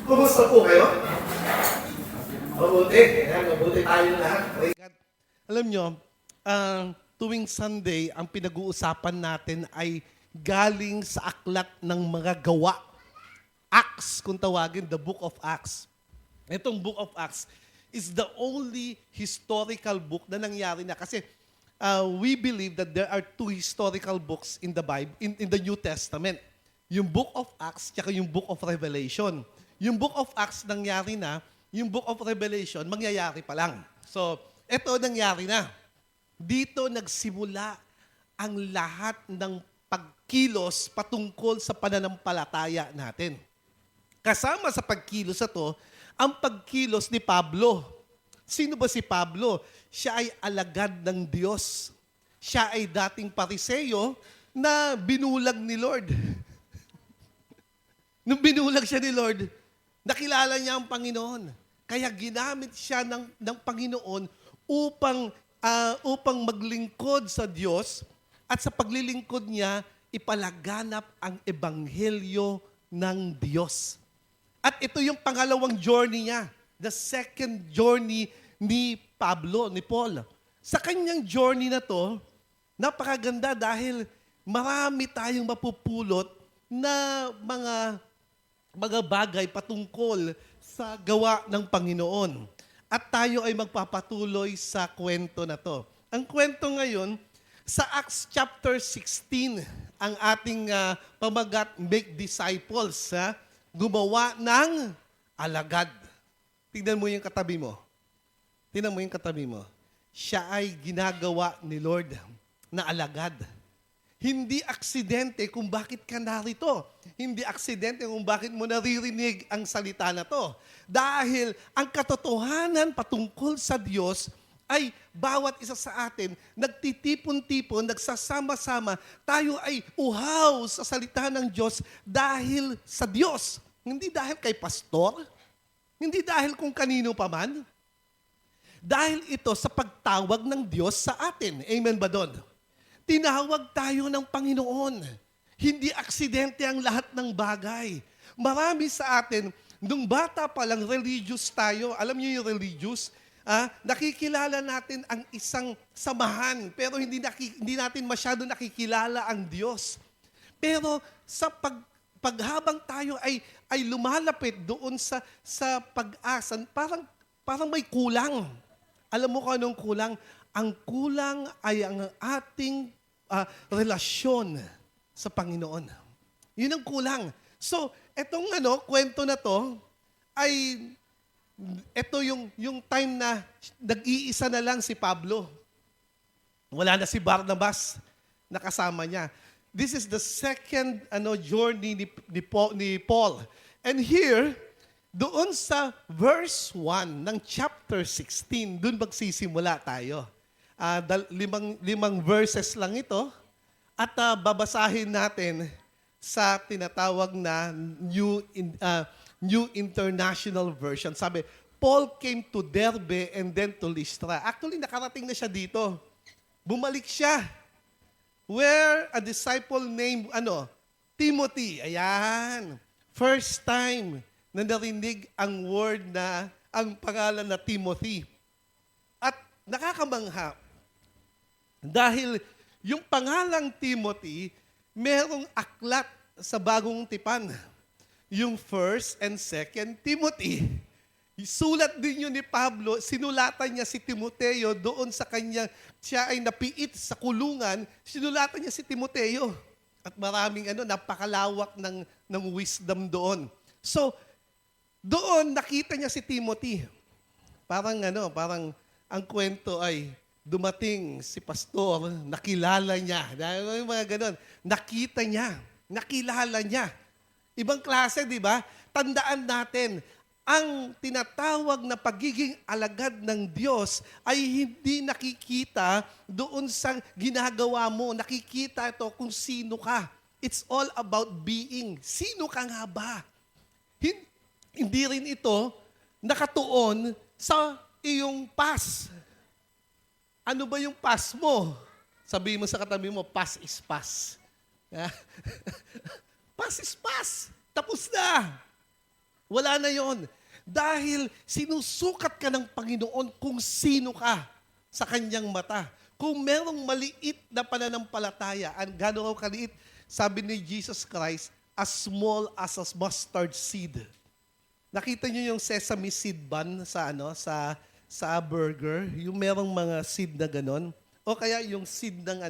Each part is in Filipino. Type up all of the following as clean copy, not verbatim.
Kumusta po kayo? Mabuti. Ayan, mabuti tayo lahat. Alam nyo, tuwing Sunday, ang pinag-uusapan natin ay galing sa aklat ng mga gawa. Acts, kung tawagin, the Book of Acts. Itong Book of Acts is the only historical book na nangyari na. Kasi we believe that there are two historical books in the Bible, in the New Testament. Yung Book of Acts, tsaka yung Book of Revelation. Yung Book of Acts nangyari na, yung Book of Revelation mangyayari pa lang. So, eto nangyari na. Dito nagsimula ang lahat ng pagkilos patungkol sa pananampalataya natin. Kasama sa pagkilos na to, ang pagkilos ni Pablo. Sino ba si Pablo? Siya ay alagad ng Diyos. Siya ay dating pariseyo na binulag ni Lord. Nung binulag siya ni Lord, nakilala niya ang Panginoon. Kaya ginamit siya ng Panginoon upang maglingkod sa Diyos at sa paglilingkod niya, ipalaganap ang ebanghelyo ng Diyos. At ito yung pangalawang journey niya, the second journey ni Pablo, ni Paul. Sa kanyang journey na to, napakaganda dahil marami tayong mapupulot na mga bagay patungkol sa gawa ng Panginoon. At tayo ay magpapatuloy sa kwento na to. Ang kwento ngayon, sa Acts chapter 16, ang ating pamagat, make disciples, gumawa ng alagad. Tingnan mo yung katabi mo. Tingnan mo yung katabi mo. Siya ay ginagawa ni Lord na alagad. Hindi aksidente kung bakit ka narito. Hindi aksidente kung bakit mo naririnig ang salita na to. Dahil ang katotohanan patungkol sa Diyos ay bawat isa sa atin, nagtitipon-tipon, nagsasama-sama, tayo ay uhaw sa salita ng Diyos dahil sa Diyos. Hindi dahil kay pastor, hindi dahil kung kanino pa man. Dahil ito sa pagtawag ng Diyos sa atin. Amen ba doon? Tinawag tayo ng Panginoon. Hindi aksidente ang lahat ng bagay. Marami sa atin, nung bata pa lang, religious tayo. Alam niyo yung religious? Nakikilala natin ang isang samahan, pero hindi natin masyado nakikilala ang Diyos. Pero sa paghabang tayo ay lumalapit doon sa pag-asa, parang may kulang. Alam mo kung anong kulang? Ang kulang ay ang ating relasyon sa Panginoon. Yun ang kulang. So, etong kwento na to, ay ito yung time na nag-iisa na lang si Pablo. Wala na si Barnabas na kasama niya. This is the second journey ni Paul. And here, doon sa verse 1 ng chapter 16, doon magsisimula tayo. Limang verses lang ito at babasahin natin sa tinatawag na New International Version. Sabi, Paul came to Derbe and then to Lystra. Actually, nakarating na siya dito. Bumalik siya. Where a disciple named Timothy. Ayan. First time na narinig ang word na ang pangalan na Timothy. At nakakamangha. Dahil yung pangalang Timothy, merong aklat sa bagong tipan. Yung 1st and 2nd Timothy. Sulat din yun ni Pablo, sinulatan niya si Timoteo doon sa kanya, siya ay napiit sa kulungan, sinulatan niya si Timoteo. At maraming napakalawak ng wisdom doon. So, doon nakita niya si Timothy. Parang ang kwento ay dumating si pastor, nakilala niya. Yung mga ganon. Nakita niya. Nakilala niya. Ibang klase, di ba? Tandaan natin, ang tinatawag na pagiging alagad ng Diyos ay hindi nakikita doon sa ginagawa mo. Nakikita ito kung sino ka. It's all about being. Sino ka nga ba? Hindi rin ito nakatuon sa iyong past. Ano ba yung past mo? Sabihin mo sa katabi mo, past is past. Past is past. Tapos na. Wala na yon. Dahil sinusukat ka ng Panginoon kung sino ka sa kanyang mata. Kung merong maliit na pananampalataya, gano'n raw kaliit, sabi ni Jesus Christ, as small as a mustard seed. Nakita niyo yung sesame seed bun sa burger, yung merong mga seed na ganon, o kaya yung seed ng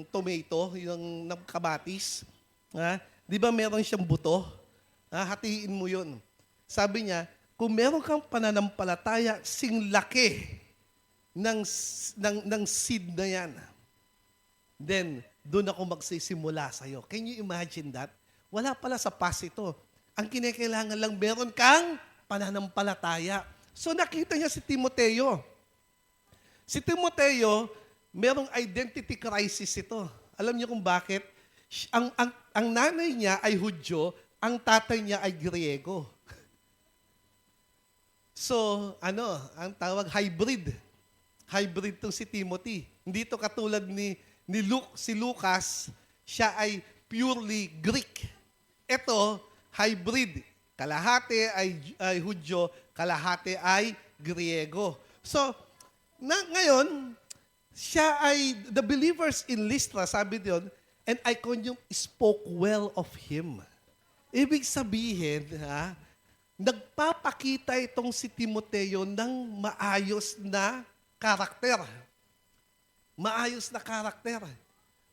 tomato, yung ng kamatis, ha? 'Di ba meron siyang buto? Hatiin mo 'yun. Sabi niya, kung meron kang pananampalataya sing laki ng seed na 'yan, then doon ako magsisimula sa iyo. Can you imagine that? Wala pala sa past ito. Ang kinakailangan lang meron kang pananampalataya. So nakita niya si Timoteo. Si Timoteo, merong identity crisis ito. Alam niyo kung bakit? Ang nanay niya ay Hudyo, ang tatay niya ay Griego. So, ang tawag hybrid. Hybrid tong si Timothy. Hindi to katulad ni si Lucas, siya ay purely Greek. Ito, hybrid. Kalahati ay Hudyo, kalahati ay Griego. So, ngayon, siya ay, the believers in Lystra, sabi doon, and Iconium spoke well of him. Ibig sabihin, nagpapakita itong si Timoteo ng maayos na karakter. Maayos na karakter.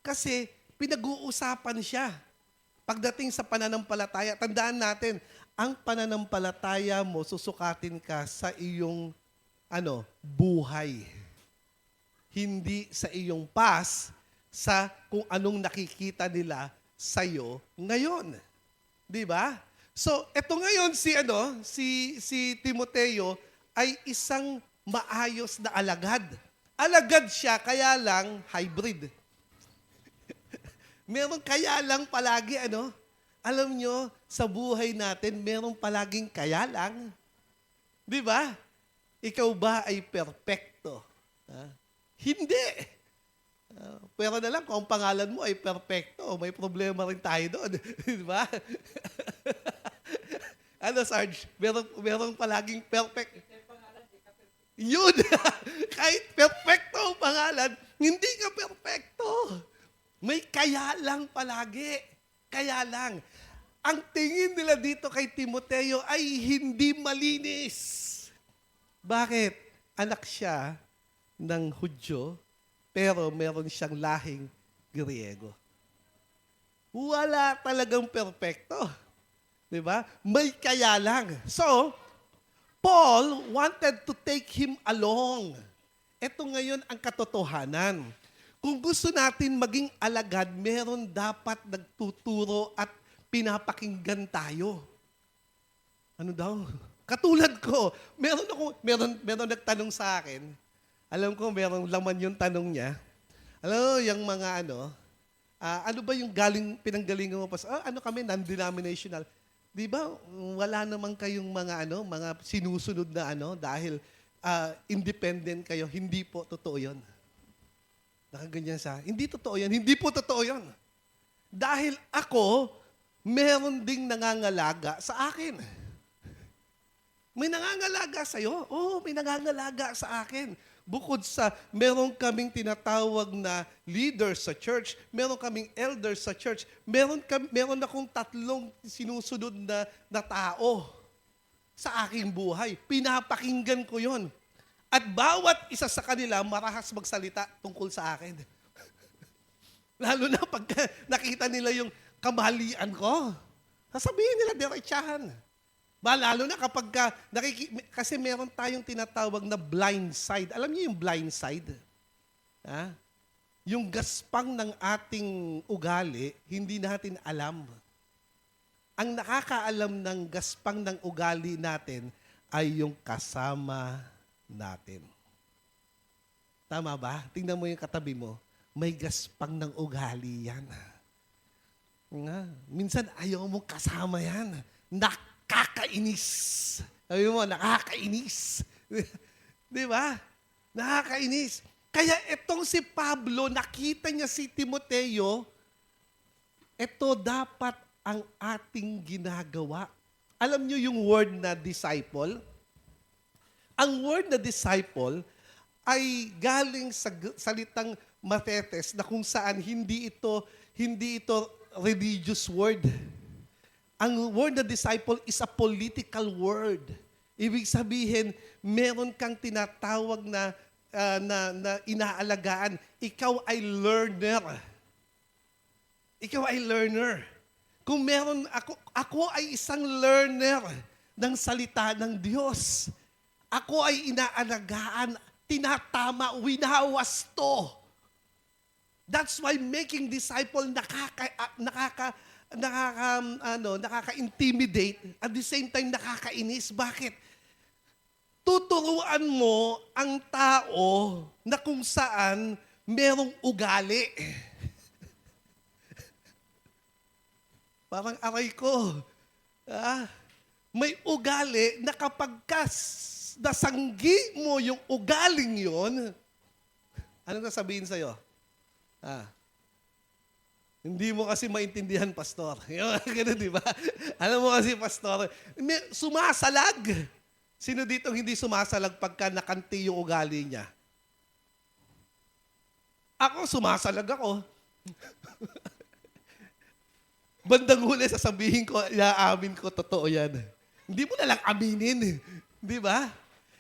Kasi pinag-uusapan siya. Pagdating sa pananampalataya, tandaan natin, ang pananampalataya mo, susukatin ka sa iyong buhay. Hindi sa iyong past, sa kung anong nakikita nila sa iyo ngayon. 'Di ba? So, eto ngayon si Timoteo ay isang maayos na alagad. Alagad siya, kaya lang hybrid. Meron kaya lang palagi, Alam nyo, sa buhay natin, meron palaging kaya lang. Di ba? Ikaw ba ay perpekto? Hindi. Pero na lang, kung ang pangalan mo ay perpekto, may problema rin tayo doon. Di ba? Sarge? Meron palaging perfect. Yun! Kahit perfecto ang pangalan, hindi ka perfecto. May kaya lang palagi. Kaya lang. Ang tingin nila dito kay Timoteo ay hindi malinis. Bakit? Anak siya ng Hudyo, pero meron siyang lahing Griego. Wala talagang perfecto. Di ba? May kaya lang. So, Paul wanted to take him along. Ito ngayon ang katotohanan. Kung gusto natin maging alagad, meron dapat nagtuturo at pinapakinggan tayo. Ano daw? Katulad ko, meron nagtanong sa akin. Alam ko, merong laman yung tanong niya. Alam mo, yung mga ano ba yung pinanggalingan mo pa? Kami, non-denominational. Di ba, wala naman kayong mga sinusunod na dahil independent kayo. Hindi po totoo yun. Nakaganyan sa, hindi totoo yan. Hindi po totoo yun. Dahil ako, meron ding nangangalaga sa akin. May nangangalaga sa'yo? Oo, may nangangalaga sa akin. Bukod sa, meron kaming tinatawag na leaders sa church, meron kaming elders sa church, meron akong 3 sinusunod na tao sa aking buhay. Pinapakinggan ko yon. At bawat isa sa kanila marahas magsalita tungkol sa akin. Lalo na pag nakita nila yung kamalian ko. Sasabihin nila diretsahan. Lalo na kapag kasi meron tayong tinatawag na blind side. Alam niyo yung blind side? Yung gaspang ng ating ugali, hindi natin alam. Ang nakakaalam ng gaspang ng ugali natin ay yung kasama natin. Tama ba? Tingnan mo yung katabi mo. May gaspang ng ugali yan. Minsan ayaw mong kasama yan. Nakakainis. Sabi mo, nakakainis. Di ba? Nakakainis. Kaya itong si Pablo, nakita niya si Timoteo, ito dapat ang ating ginagawa. alam nyo yung word na disciple? Ang word na disciple ay galing sa salitang mathetes na kung saan hindi ito religious word. Ang word na disciple is a political word. Ibig sabihin, meron kang tinatawag na inaalagaan. Ikaw ay learner. Ikaw ay learner. Kung meron ako ay isang learner ng salita ng Diyos. Ako ay inaalagaan, tinatama, winawasto. That's why making disciple nakaka-intimidate, at the same time nakakainis. Bakit? Tuturuan mo ang tao na kung saan merong ugali. Parang aray ko. May ugali na kapag nasanggi mo yung ugaling yon, anong sasabihin sa'yo? Hindi mo kasi maintindihan, pastor. Ganun, di ba? Alam mo kasi, pastor, sumasalag. Sino dito hindi sumasalag pagka nakanti yung ugali niya? Ako, sumasalag ako. Bandang huli, sasabihin ko, iaamin ko, totoo yan. Hindi mo na lang aminin. Di ba?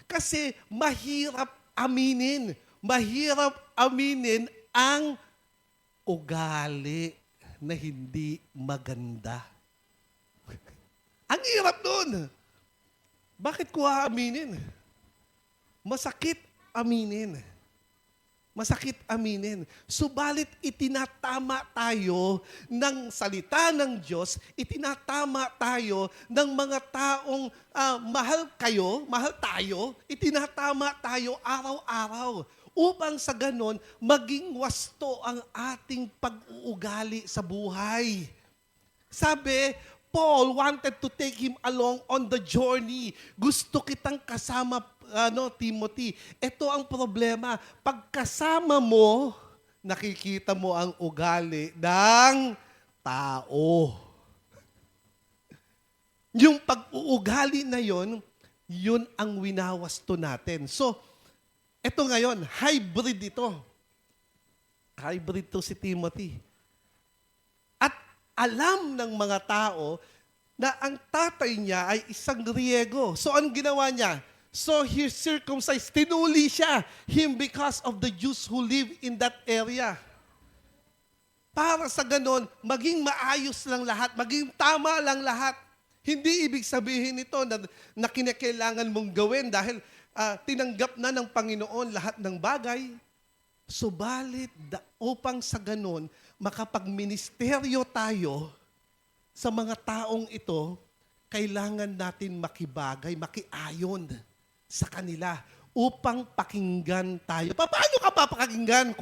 Kasi mahirap aminin. Mahirap aminin ang ugali na hindi maganda. Ang hirap nun. Bakit ko aaminin? Masakit aminin. Masakit aminin. Subalit itinatama tayo ng salita ng Diyos, itinatama tayo ng mga taong mahal tayo, itinatama tayo araw-araw upang sa ganon maging wasto ang ating pag-uugali sa buhay. Sabi, Paul wanted to take him along on the journey. Gusto kitang kasama, Timothy. Ito ang problema. Pagkasama mo, nakikita mo ang ugali ng tao. Yung pag-uugali na yon, yun ang winawasto natin. So, ito ngayon, hybrid ito. Hybrid to si Timothy. At alam ng mga tao na ang tatay niya ay isang Griego. So, anong ginawa niya? So, he circumcised, tinuli siya, him because of the Jews who live in that area. Para sa ganon, maging maayos lang lahat, maging tama lang lahat. Hindi ibig sabihin nito na kinakailangan mong gawin dahil tinanggap na ng Panginoon lahat ng bagay. Subalit, upang sa ganon, makapagministeryo tayo sa mga taong ito, kailangan natin makibagay, makiayon sa kanila upang pakinggan tayo. Paano ka papakinggan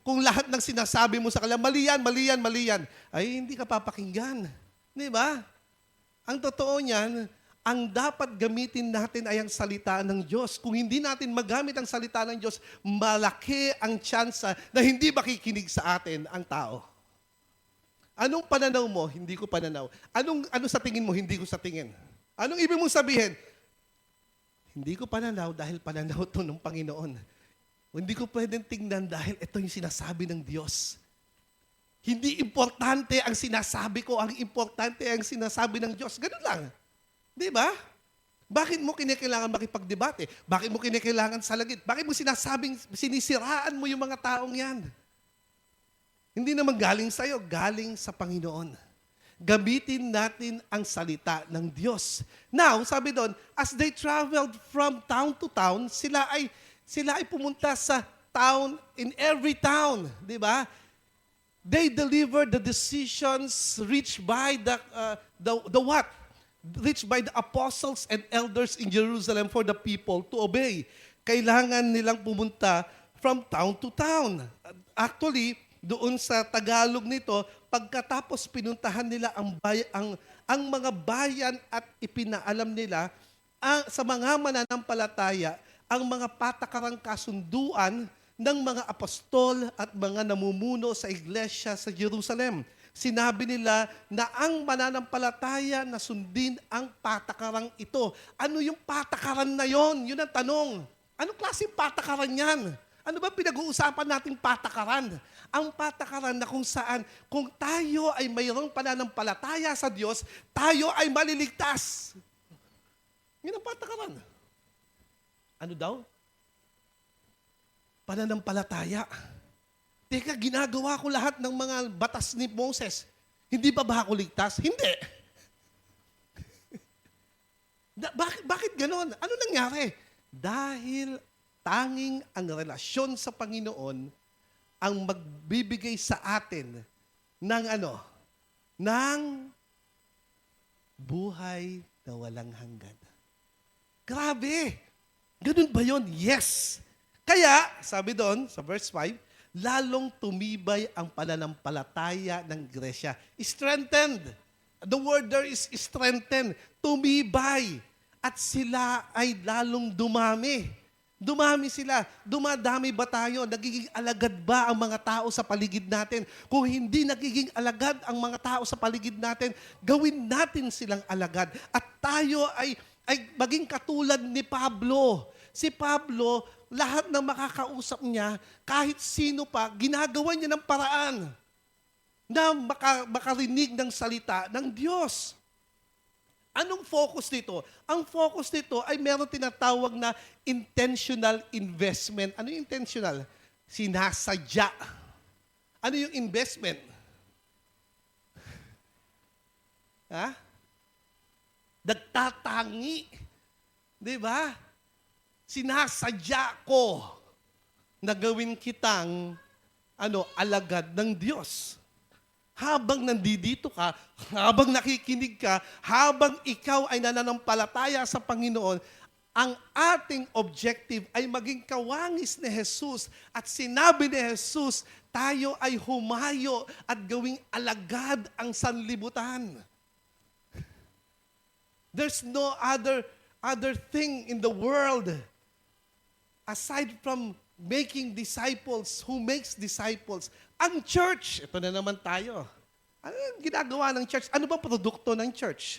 kung lahat ng sinasabi mo sa kanila, mali yan, ay hindi ka papakinggan. Di ba? Ang totoo niyan, ang dapat gamitin natin ay ang salita ng Diyos. Kung hindi natin magamit ang salita ng Diyos, malaki ang tsansa na hindi makikinig sa atin ang tao. Anong pananaw mo? Hindi ko pananaw. Ano sa tingin mo? Hindi ko sa tingin. Anong ibig mong sabihin? Hindi ko pananaw dahil pananaw to ng Panginoon. Hindi ko pwedeng tingnan dahil ito yung sinasabi ng Diyos. Hindi importante ang sinasabi ko, ang importante ang sinasabi ng Diyos. Ganun lang. Di ba? Bakit mo kinakailangan makipagdebate? Bakit mo kinakailangan salagit? Bakit mo sinisiraan mo yung mga taong yan? Hindi naman galing sa'yo, galing sa Panginoon. Gamitin natin ang salita ng Diyos. Now, sabi doon, as they traveled from town to town, sila ay pumunta sa town, in every town, di ba? They delivered the decisions reached by reached by the apostles and elders in Jerusalem for the people to obey. Kailangan nilang pumunta from town to town. Actually, doon sa Tagalog nito, pagkatapos pinuntahan nila ang mga bayan at ipinaalam nila sa mga mananampalataya ang mga patakarang kasunduan ng mga apostol at mga namumuno sa iglesia sa Jerusalem. Sinabi nila na ang mananampalataya na sundin ang patakarang ito. Ano yung patakaran na yon? Yun ang tanong. Anong klaseng patakaran yan? Ano ba pinag-uusapan nating patakaran? Ang patakaran na kung saan, kung tayo ay mayroong pananampalataya sa Diyos, tayo ay maliligtas. Yun ang patakaran. Ano daw? Pananampalataya. Teka, ginagawa ko lahat ng mga batas ni Moses. Hindi pa ba ako ligtas? Hindi. Bakit ganon? Ano nangyari? Dahil tanging ang relasyon sa Panginoon ang magbibigay sa atin ng ng buhay na walang hanggan. Grabe! Ganun ba yun? Yes! Kaya, sabi doon, sa verse 5, lalong tumibay ang pananampalataya ng Gresya. Strengthened. The word there is strengthened. Tumibay. At sila ay lalong dumami. Dumami sila. Dumadami ba tayo? Nagiging alagad ba ang mga tao sa paligid natin? Kung hindi nagiging alagad ang mga tao sa paligid natin, gawin natin silang alagad. At tayo ay maging katulad ni Pablo. Si Pablo, lahat ng makakausap niya, kahit sino pa, ginagawa niya ng paraan na makarinig ng salita ng Diyos. Anong focus dito? Ang focus dito ay meron tinatawag na intentional investment. Ano yung intentional? Sinasadya. Ano yung investment? Ha? Nagtatangi. Di ba? Sinasadya ko na gawin kitang alagad ng Diyos. Habang nandito ka, habang nakikinig ka, habang ikaw ay nananampalataya sa Panginoon, ang ating objective ay maging kawangis ni Jesus. At sinabi ni Jesus, tayo ay humayo at gawing alagad ang sanlibutan. There's no other thing in the world aside from making disciples, who makes disciples. Ang church, ito na naman tayo. Ano yung ginagawa ng church? Ano ba produkto ng church?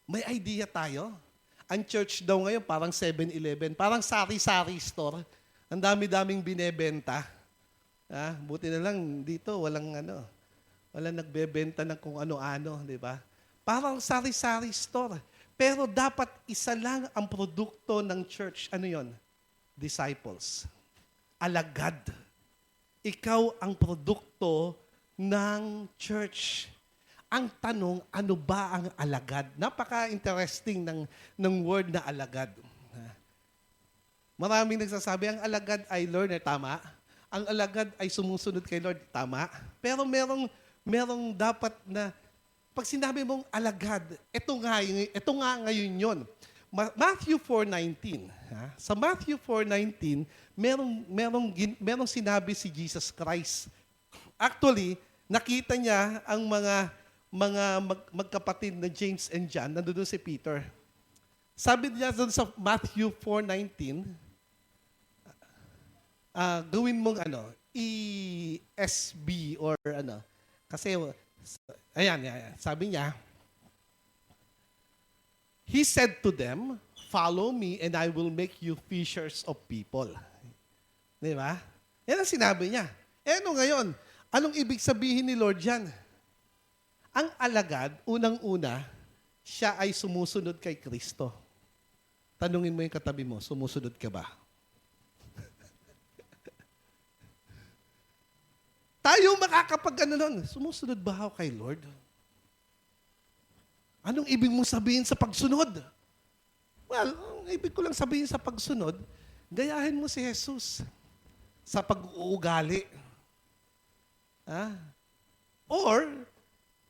May idea tayo? Ang church daw ngayon parang 7-Eleven, parang sari-sari store. Ang dami-daming binebenta. Buti na lang dito, walang nagbebenta ng kung ano-ano, di ba? Parang sari-sari store. Pero dapat isa lang ang produkto ng church. Ano yon? Disciples. Alagad. Ikaw ang produkto ng church. Ang tanong, ano ba ang alagad? Napaka-interesting ng word na alagad. Maraming nagsasabi, ang alagad ay learner, tama? Ang alagad ay sumusunod kay Lord, tama? Pero merong dapat na pag sinabi mong alagad, ito nga ngayon yun. Matthew 4:19. Sa Matthew 4:19, merong sinabi si Jesus Christ. Actually, nakita niya ang mga magkapatid na James and John, nandoon si Peter. Sabi niya doon sa Matthew 4:19, gawin mong ESB or kasi ayan, sabi niya, He said to them, follow me and I will make you fishers of people. Di ba? Yan ang sinabi niya. Ano ngayon? Anong ibig sabihin ni Lord yan? Ang alagad, unang-una, siya ay sumusunod kay Kristo. Tanungin mo yung katabi mo, sumusunod ka ba? Tayo makakapag nun. Sumusunod ba ako kay Lord? Anong ibig mong sabihin sa pagsunod? Well, ang ibig ko lang sabihin sa pagsunod, gayahin mo si Jesus sa pag-uugali. Or,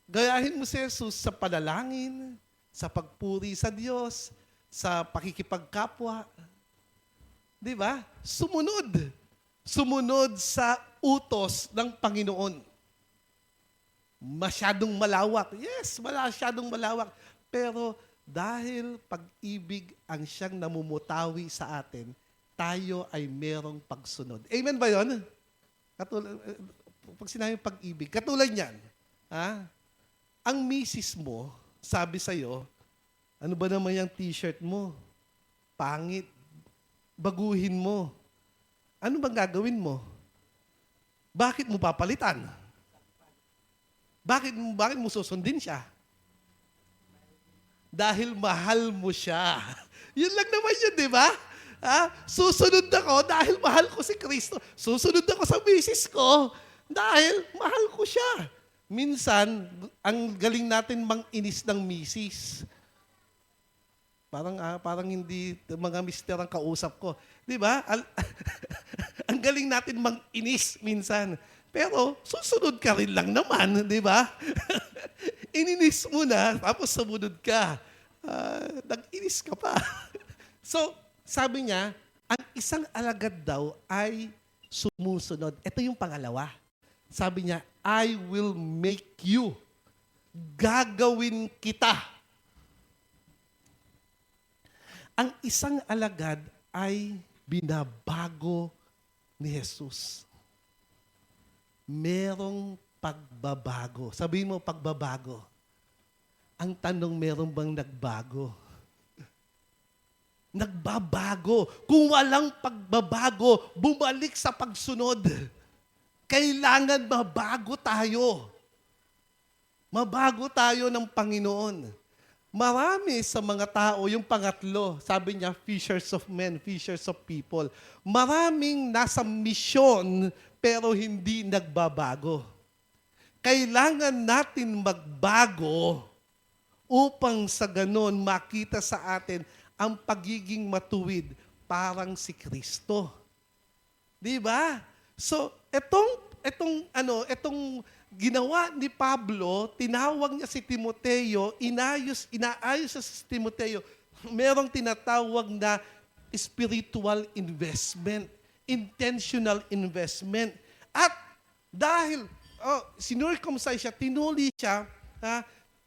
gayahin mo si Jesus sa panalangin, sa pagpuri sa Diyos, sa pakikipagkapwa. Di ba? Sumunod. Sumunod sa utos ng Panginoon. Masyadong malawak. Yes, masyadong malawak. Pero dahil pag-ibig ang siyang namumutawi sa atin, tayo ay merong pagsunod. Amen ba yun? pag sinabing pag-ibig, katulad niyan, ang misis mo, sabi sa'yo, ano ba naman yung t-shirt mo? Pangit. Baguhin mo. Ano bang gagawin mo? Bakit mo papalitan? Bakit mo susundin siya? Dahil mahal mo siya. Yun lang naman yun, di ba? Susunod ako dahil mahal ko si Kristo. Susunod ako sa misis ko dahil mahal ko siya. Minsan, ang galing natin mang-inis ng misis. Parang hindi mga mister ang kausap ko. Di ba? Ang galing natin mang-inis minsan. Pero susunod ka rin lang naman, di ba? Ininis mo na, tapos sumunod ka. Nag-inis ka pa. So, sabi niya, ang isang alagad daw ay sumusunod. Ito yung pangalawa. Sabi niya, I will make you. Gagawin kita. Ang isang alagad ay binabago ni Jesus. Merong pagbabago. Sabihin mo, pagbabago. Ang tanong, meron bang nagbago? Nagbabago. Kung walang pagbabago, bumalik sa pagsunod. Kailangan mabago tayo. Mabago tayo ng Panginoon. Marami sa mga tao, yung pangatlo, sabi niya, fishers of men, fishers of people. Maraming nasa misyon, pero hindi nagbabago. Kailangan natin magbago upang sa ganon makita sa atin ang pagiging matuwid parang si Kristo. Di ba? So, etong ginawa ni Pablo, tinawag niya si Timoteo, inaayos niya si Timoteo. Merong tinatawag na spiritual investment, intentional investment. At dahil sinurcumcise siya, tinuli siya,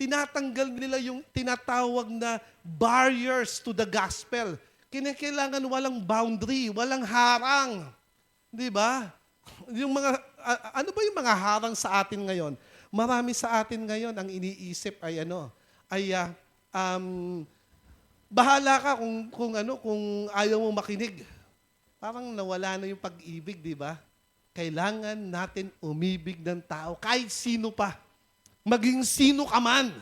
tinatanggal nila yung tinatawag na barriers to the gospel. Kinakailangan walang boundary, walang harang. Di ba? Yung mga, ano ba yung mga harang sa atin ngayon? Marami sa atin ngayon ang iniisip ay bahala ka kung ayaw mo makinig. Parang nawala na yung pag-ibig, di ba? Kailangan natin umibig ng tao, kahit sino pa. Maging sino ka man.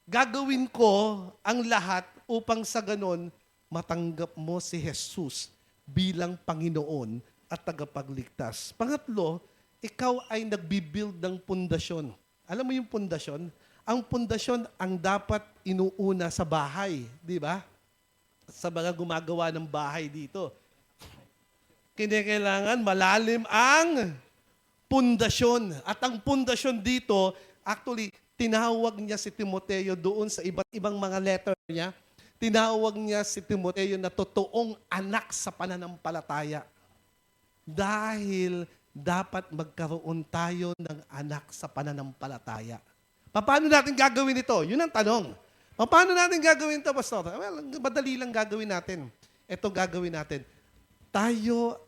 Gagawin ko ang lahat upang sa ganon matanggap mo si Jesus bilang Panginoon at tagapagligtas. Pangatlo, ikaw ay nagbibuild ng pundasyon. Alam mo yung pundasyon? Ang pundasyon ang dapat inuuna sa bahay, di ba? Sa mga gumagawa ng bahay dito. Kinakailangan malalim ang pundasyon. At ang pundasyon dito, actually, tinawag niya si Timoteo doon sa iba't ibang mga letter niya. Tinawag niya si Timoteo na totoong anak sa pananampalataya. Dahil dapat magkaroon tayo ng anak sa pananampalataya. Paano natin gagawin ito? Yun ang tanong. Paano natin gagawin ito, Pastor? Well, madali lang gagawin natin. Ito gagawin natin.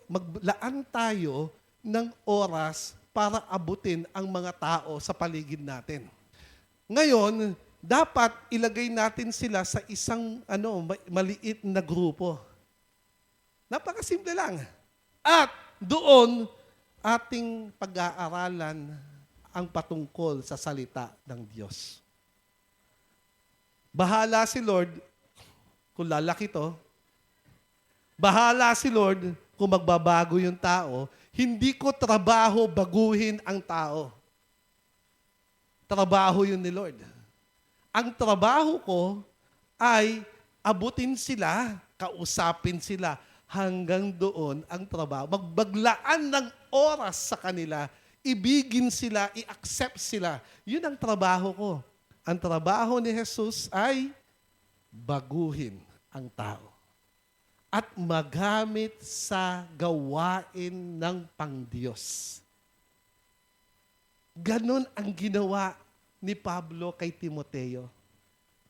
Maglaan tayo ng oras para abutin ang mga tao sa paligid natin. Ngayon, dapat ilagay natin sila sa isang maliit na grupo. Napakasimple lang. At doon, ating pag-aaralan ang patungkol sa salita ng Diyos. Bahala si Lord kung lalaki to. Bahala si Lord kung magbabago yung tao. Hindi ko trabaho baguhin ang tao. Trabaho yun ni Lord. Ang trabaho ko ay abutin sila, kausapin sila, hanggang doon ang trabaho. Magbaglaan ng oras sa kanila, ibigin sila, i-accept sila. Yun ang trabaho ko. Ang trabaho ni Jesus ay baguhin ang tao at magamit sa gawain ng pangdiyos. Ganon ang ginawa ni Pablo kay Timoteo.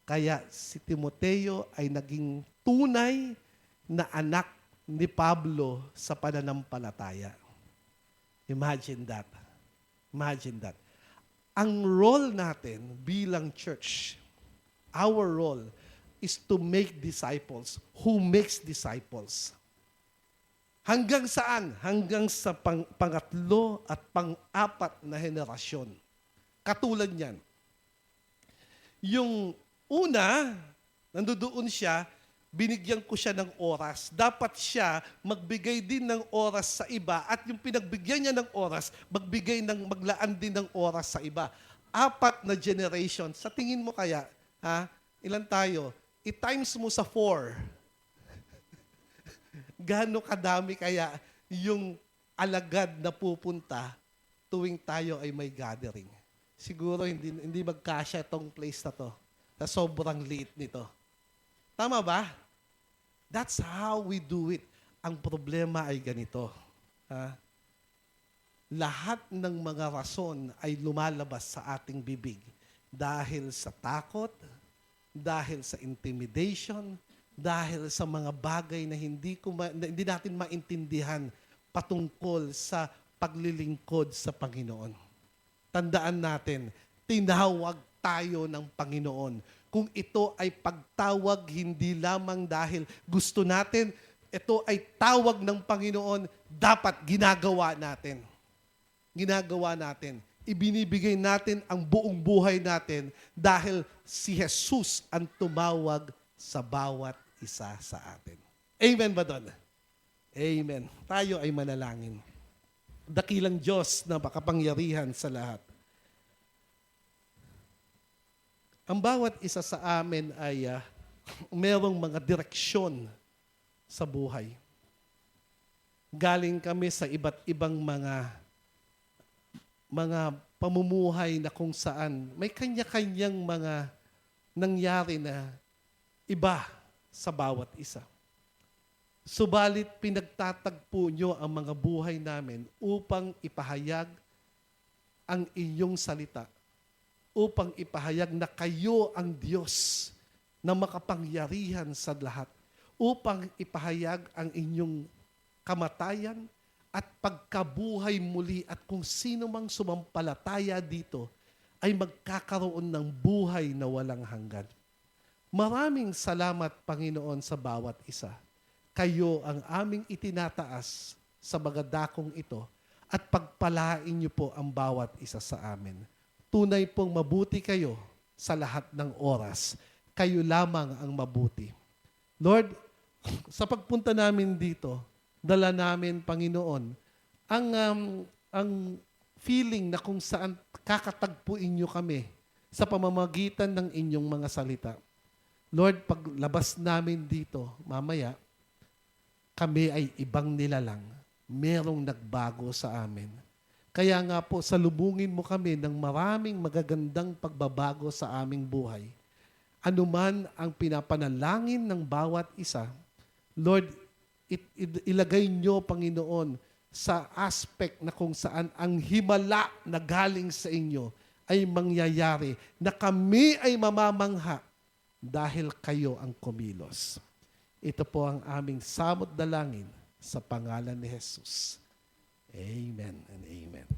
Kaya si Timoteo ay naging tunay na anak ni Pablo sa pananampalataya. Imagine that. Imagine that. Ang role natin bilang church, our role is to make disciples who makes disciples. Hanggang saan? Hanggang sa pangatlo at pang-apat na henerasyon. Katulad niyan. Yung una, nandoon siya, binigyan ko siya ng oras. Dapat siya magbigay din ng oras sa iba at yung pinagbigyan niya ng oras, maglaan din ng oras sa iba. 4 na generation. Sa tingin mo kaya, ilan tayo? I-times mo sa 4. Gaano kadami kaya yung alagad na pupunta tuwing tayo ay may gathering? Siguro hindi magkasya itong place na to. Na sobrang liit nito. Tama ba? That's how we do it. Ang problema ay ganito. Lahat ng mga rason ay lumalabas sa ating bibig dahil sa takot, dahil sa intimidation, dahil sa mga bagay na hindi natin maintindihan patungkol sa paglilingkod sa Panginoon. Tandaan natin, tinawag tayo ng Panginoon. Kung ito ay pagtawag, hindi lamang dahil gusto natin, ito ay tawag ng Panginoon, dapat ginagawa natin. Ginagawa natin. Ibinibigay natin ang buong buhay natin dahil si Jesus ang tumawag sa bawat isa sa atin. Amen ba doon? Amen. Tayo ay manalangin. Dakilang Diyos na makapangyarihan sa lahat. Ang bawat isa sa amin ay merong mga direksyon sa buhay. Galing kami sa iba't ibang mga pamumuhay na kung saan may kanya-kanyang mga nangyari na iba sa bawat isa. Subalit pinagtatagpo nyo ang mga buhay namin upang ipahayag ang inyong salita, upang ipahayag na kayo ang Diyos na makapangyarihan sa lahat, upang ipahayag ang inyong kamatayan at pagkabuhay muli at kung sino mang sumampalataya dito ay magkakaroon ng buhay na walang hanggan. Maraming salamat, Panginoon, sa bawat isa. Kayo ang aming itinataas sa mga dakong ito at pagpalain niyo po ang bawat isa sa amin. Tunay pong mabuti kayo sa lahat ng oras. Kayo lamang ang mabuti. Lord, sa pagpunta namin dito, dala namin, Panginoon, ang feeling na kung saan kakatagpuin niyo kami sa pamamagitan ng inyong mga salita. Lord, paglabas namin dito, mamaya, kami ay ibang nilalang. Merong nagbago sa amin. Kaya nga po, salubungin mo kami ng maraming magagandang pagbabago sa aming buhay. Anuman ang pinapanalangin ng bawat isa, Lord, ilagay nyo, Panginoon, sa aspect na kung saan ang himala na galing sa inyo ay mangyayari, na kami ay mamamangha dahil kayo ang kumilos. Ito po ang aming samot dalangin sa pangalan ni Jesus. Amen and amen.